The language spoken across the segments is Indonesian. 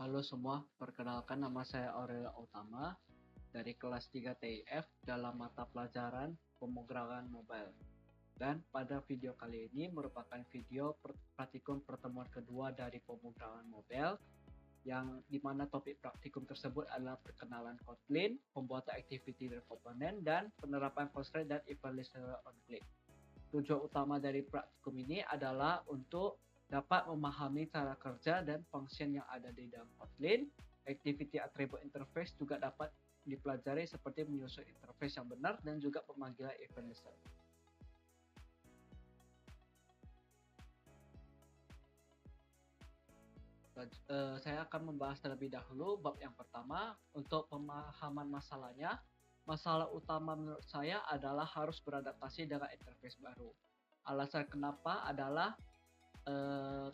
Halo semua, perkenalkan nama saya Aurel Utama dari kelas 3 TIF dalam mata pelajaran pemrograman mobile. Dan pada video kali ini merupakan video praktikum pertemuan kedua dari pemrograman mobile yang dimana topik praktikum tersebut adalah perkenalan Kotlin, pembuatan activity dan komponen, dan penerapan constraint dan event listener on click. Tujuan utama dari praktikum ini adalah untuk dapat memahami cara kerja dan function yang ada di dalam Kotlin. Activity attribute interface juga dapat dipelajari seperti menyusun interface yang benar dan juga pemanggilan event listener. Saya akan membahas terlebih dahulu bab yang pertama. Untuk pemahaman masalahnya, masalah utama menurut saya adalah harus beradaptasi dengan interface baru. Alasan kenapa adalah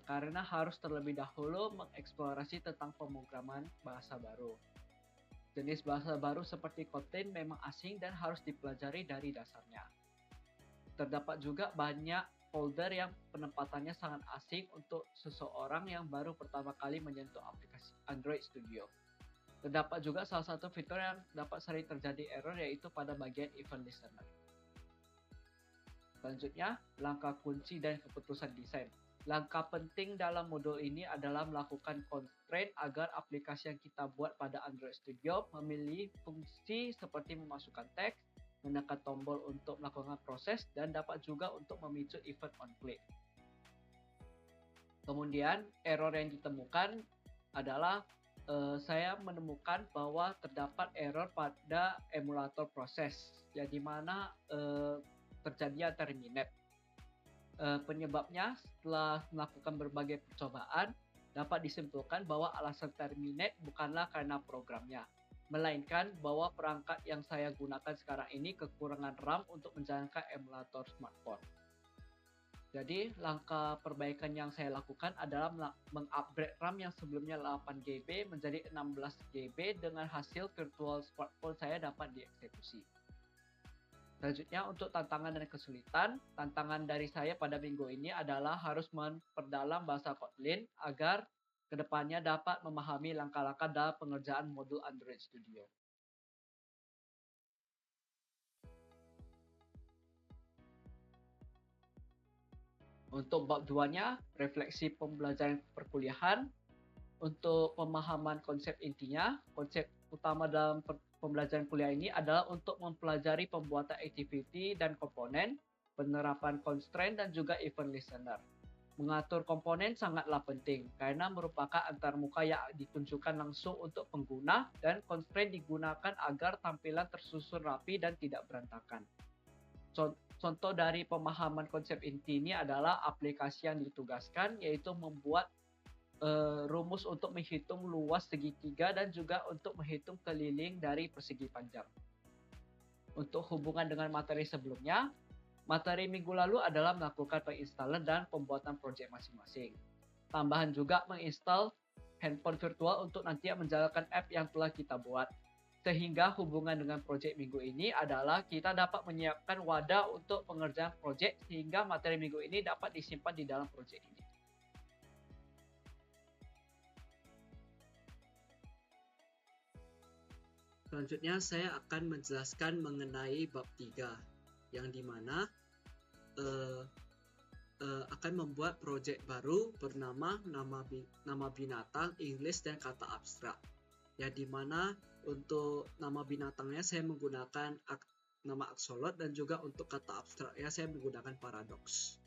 karena harus terlebih dahulu mengeksplorasi tentang pemrograman bahasa baru. Jenis bahasa baru seperti Kotlin memang asing dan harus dipelajari dari dasarnya. Terdapat juga banyak folder yang penempatannya sangat asing untuk seseorang yang baru pertama kali menyentuh aplikasi Android Studio. Terdapat juga salah satu fitur yang dapat sering terjadi error, yaitu pada bagian event listener. Selanjutnya, langkah kunci dan keputusan desain. Langkah penting dalam modul ini adalah melakukan constraint agar aplikasi yang kita buat pada Android Studio memiliki fungsi seperti memasukkan teks, menekan tombol untuk melakukan proses, dan dapat juga untuk memicu event on click. Kemudian error yang ditemukan adalah saya menemukan bahwa terdapat error pada emulator proses, yang dimana terjadinya terminate. Penyebabnya setelah melakukan berbagai percobaan dapat disimpulkan bahwa alasan terminate bukanlah karena programnya, melainkan bahwa perangkat yang saya gunakan sekarang ini kekurangan RAM untuk menjalankan emulator smartphone. Jadi langkah perbaikan yang saya lakukan adalah mengupgrade RAM yang sebelumnya 8GB menjadi 16GB dengan hasil virtual smartphone saya dapat dieksekusi. Selanjutnya, untuk tantangan dan kesulitan, tantangan dari saya pada minggu ini adalah harus memperdalam bahasa Kotlin agar kedepannya dapat memahami langkah-langkah dalam pengerjaan modul Android Studio. Untuk bab 2-nya, refleksi pembelajaran perkuliahan. Untuk pemahaman konsep intinya, konsep utama dalam pembelajaran kuliah ini adalah untuk mempelajari pembuatan activity dan komponen, penerapan constraint, dan juga event listener. Mengatur komponen sangatlah penting karena merupakan antarmuka yang ditunjukkan langsung untuk pengguna, dan constraint digunakan agar tampilan tersusun rapi dan tidak berantakan. Contoh dari pemahaman konsep inti ini adalah aplikasi yang ditugaskan, yaitu membuat rumus untuk menghitung luas segitiga dan juga untuk menghitung keliling dari persegi panjang. Untuk hubungan dengan materi sebelumnya, materi minggu lalu adalah melakukan penginstalan dan pembuatan proyek masing-masing. Tambahan juga menginstal handphone virtual untuk nanti menjalankan app yang telah kita buat. Sehingga hubungan dengan proyek minggu ini adalah kita dapat menyiapkan wadah untuk pengerjaan proyek sehingga materi minggu ini dapat disimpan di dalam proyek ini. Selanjutnya saya akan menjelaskan mengenai bab 3, yang dimana akan membuat proyek baru bernama nama binatang, English, dan kata abstrak. Yang dimana untuk nama binatangnya saya menggunakan nama axolotl, dan juga untuk kata abstraknya saya menggunakan paradox.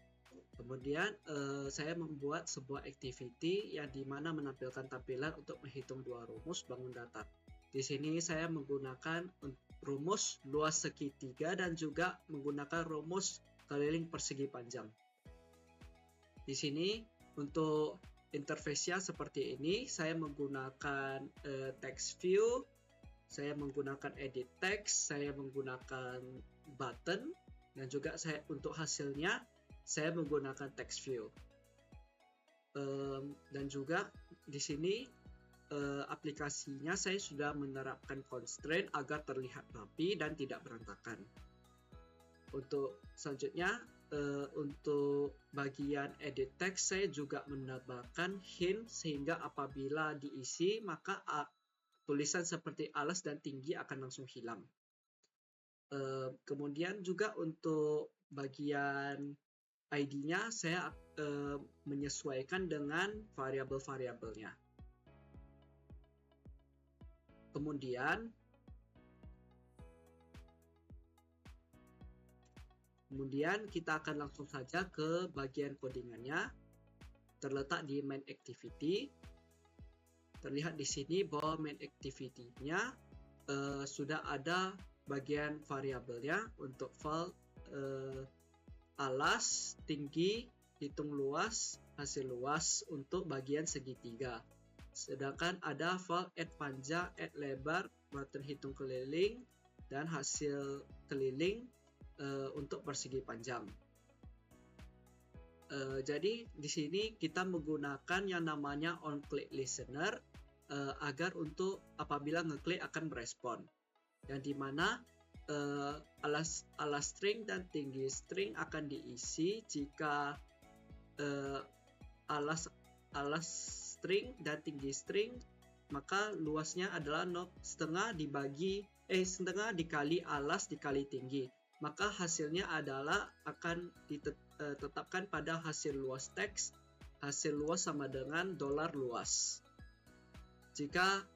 Kemudian saya membuat sebuah activity yang dimana menampilkan tampilan untuk menghitung dua rumus bangun datar. Di sini saya menggunakan rumus luas segitiga dan juga menggunakan rumus keliling persegi panjang. Di sini untuk interface-nya seperti ini, saya menggunakan text view, saya menggunakan edit text, saya menggunakan button, dan juga saya untuk hasilnya saya menggunakan text view. Dan juga di sini aplikasinya saya sudah menerapkan constraint agar terlihat rapi dan tidak berantakan. Untuk selanjutnya untuk bagian edit text saya juga menambahkan hint sehingga apabila diisi maka tulisan seperti alas dan tinggi akan langsung hilang. Kemudian juga untuk bagian ID-nya saya menyesuaikan dengan variabel-variabelnya. Kemudian kita akan langsung saja ke bagian codingannya. Terletak di main activity. Terlihat di sini bahwa main activity-nya sudah ada bagian variabelnya untuk file alas, tinggi, hitung luas, hasil luas untuk bagian segitiga. Sedangkan ada file add panjang, add lebar, button hitung keliling, dan hasil keliling untuk persegi panjang. Jadi di sini kita menggunakan yang namanya on-click listener agar untuk apabila ngeklik akan merespon. Yang dimana alas string dan tinggi string akan diisi jika alas string dan tinggi string maka luasnya adalah setengah dikali alas dikali tinggi. Maka hasilnya adalah akan ditetapkan pada hasil luas teks. Hasil luas sama dengan $luas. Jika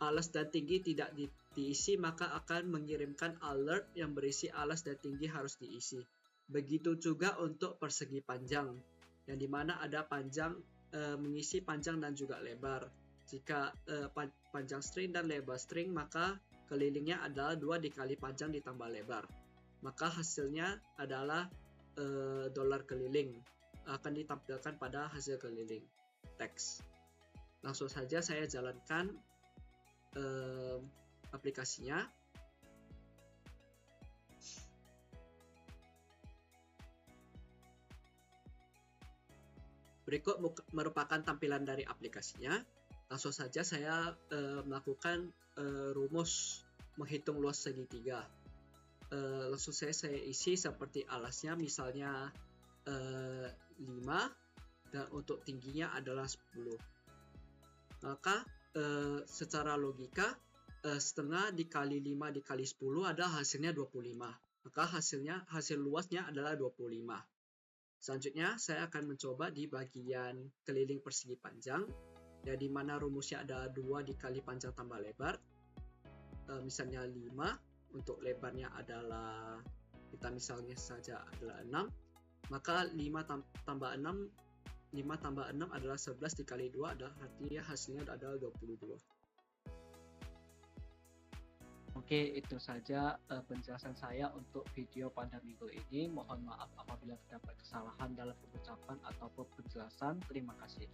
alas dan tinggi tidak diisi, maka akan mengirimkan alert yang berisi alas dan tinggi harus diisi. Begitu juga untuk persegi panjang, yang dimana ada panjang mengisi panjang dan juga lebar. Jika panjang string dan lebar string, maka kelilingnya adalah 2 dikali panjang ditambah lebar. Maka hasilnya adalah dolar keliling. Akan ditampilkan pada hasil keliling teks. Langsung saja saya jalankan aplikasinya. Berikut merupakan tampilan dari aplikasinya. Langsung saja saya melakukan rumus menghitung luas segitiga. Langsung saya isi seperti alasnya, misalnya 5 dan untuk tingginya adalah 10. Maka secara logika setengah dikali 5 dikali 10 adalah hasilnya 25. Maka hasil luasnya adalah 25. Selanjutnya saya akan mencoba di bagian keliling persegi panjang, ya, di mana rumusnya adalah 2 dikali panjang tambah lebar. Misalnya 5, untuk lebarnya adalah kita misalnya saja adalah 6. Maka 5 tambah 6 adalah 11 dikali 2 adalah artinya hasilnya adalah 22. Oke, itu saja penjelasan saya untuk video pada minggu ini. Mohon maaf apabila terdapat kesalahan dalam pengucapan ataupun penjelasan. Terima kasih.